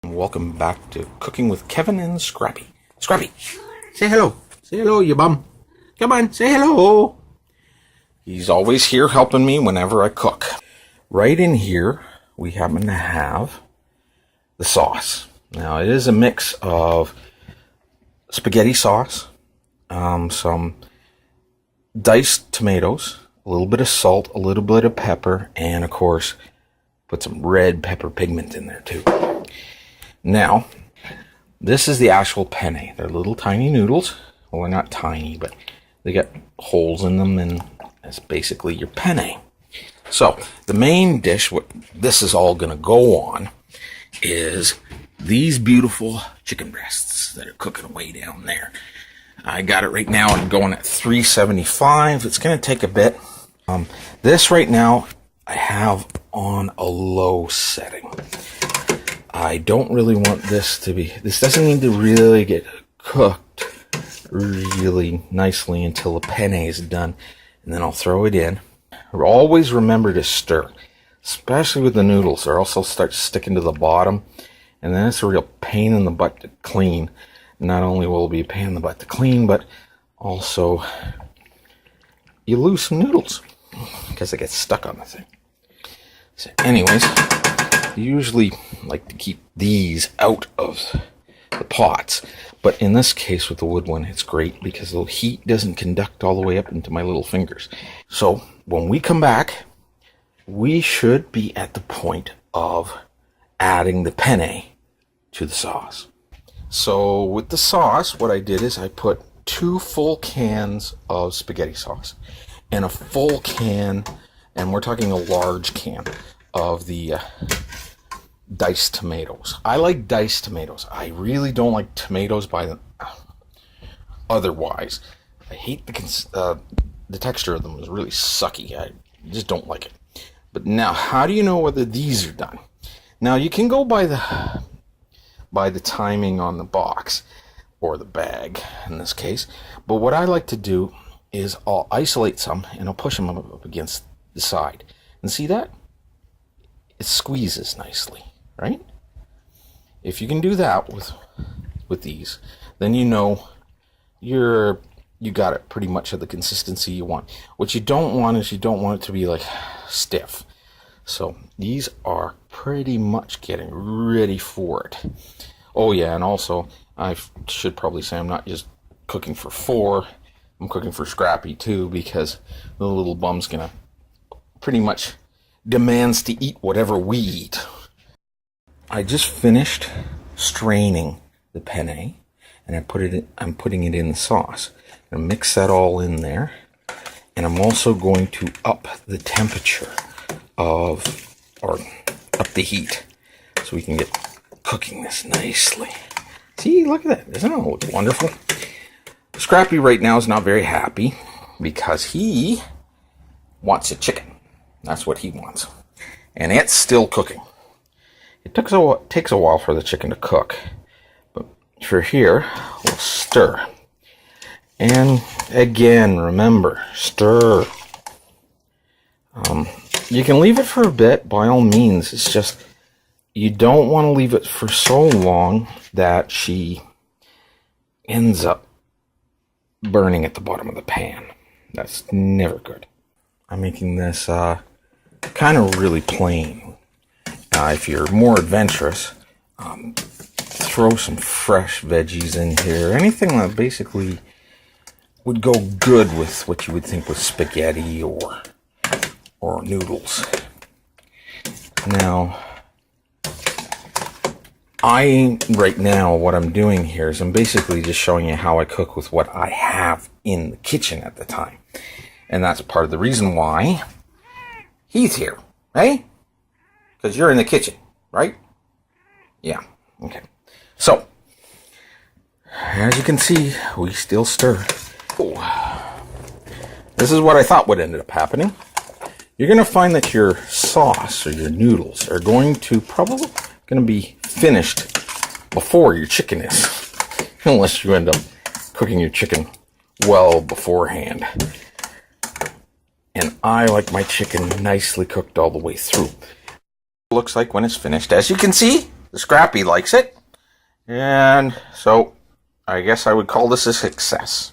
Welcome back to Cooking with Kevin and Scrappy. Scrappy, say hello. Say hello, you bum. Come on, say hello. He's always here helping me whenever I cook. Right in here, we happen to have the sauce. Now, it is a mix of spaghetti sauce, some diced tomatoes, a little bit of salt, a little bit of pepper, and of course, put some red pepper pigment in there too. Now, this is the actual penne. They're little tiny noodles. Well, they're not tiny, but they got holes in them, and that's basically your penne. So, the main dish, what this is all going to go on, is these beautiful chicken breasts that are cooking away down there. I got it right now. I'm going at 375. It's going to take a bit. This right now, I have on a low setting. I don't really want this to be, this doesn't need to really get cooked really nicely until the penne is done. And then I'll throw it in. Always remember to stir, especially with the noodles. They also start sticking to the bottom. And then it's a real pain in the butt to clean. Not only will it be a pain in the butt to clean, but also you lose some noodles because they get stuck on the thing. So anyways, I usually like to keep these out of the pots, but in this case with the wood one, it's great because the heat doesn't conduct all the way up into my little fingers. So when we come back, we should be at the point of adding the penne to the sauce. So with the sauce, what I did is I put 2 full cans of spaghetti sauce and a full can, and we're talking a large can, of the diced tomatoes. I like diced tomatoes. I really don't like tomatoes by the otherwise. I hate the texture of them is really sucky. I just don't like it. But now, how do you know whether these are done? Now, you can go by the timing on the box or the bag in this case. But what I like to do is I'll isolate some and I'll push them up against the side. And see that? It squeezes nicely, right? If you can do that with these, then you know you got it pretty much of the consistency you want. What you don't want is you don't want it to be like stiff. So these are pretty much getting ready for it. Oh yeah, and also I should probably say I'm not just cooking for 4. I'm cooking for Scrappy too, because the little bum's gonna pretty much demands to eat whatever we eat. I just finished straining the penne, and I'm putting it in the sauce. I'm gonna mix that all in there, and I'm also going to up the temperature or up the heat, so we can get cooking this nicely. See, look at that. Doesn't it look wonderful? Scrappy right now is not very happy because he wants a chicken. That's what he wants. And it's still cooking. It takes a while for the chicken to cook. But for here, we'll stir. And again, remember, stir. You can leave it for a bit, by all means. It's just, you don't want to leave it for so long that she ends up burning at the bottom of the pan. That's never good. I'm making this kind of really plain. If you're more adventurous, throw some fresh veggies in here. Anything that basically would go good with what you would think was spaghetti or noodles. Now, right now, what I'm doing here is I'm basically just showing you how I cook with what I have in the kitchen at the time. And that's part of the reason why he's here, right? Because you're in the kitchen, right? Yeah, okay. So, as you can see, we still stir. Oh. This is what I thought would end up happening. You're going to find that your sauce or your noodles are going to be finished before your chicken is. Unless you end up cooking your chicken well beforehand. And I like my chicken nicely cooked all the way through. looks like when it's finished. As you can see, the Scrappy likes it. And so I guess I would call this a success.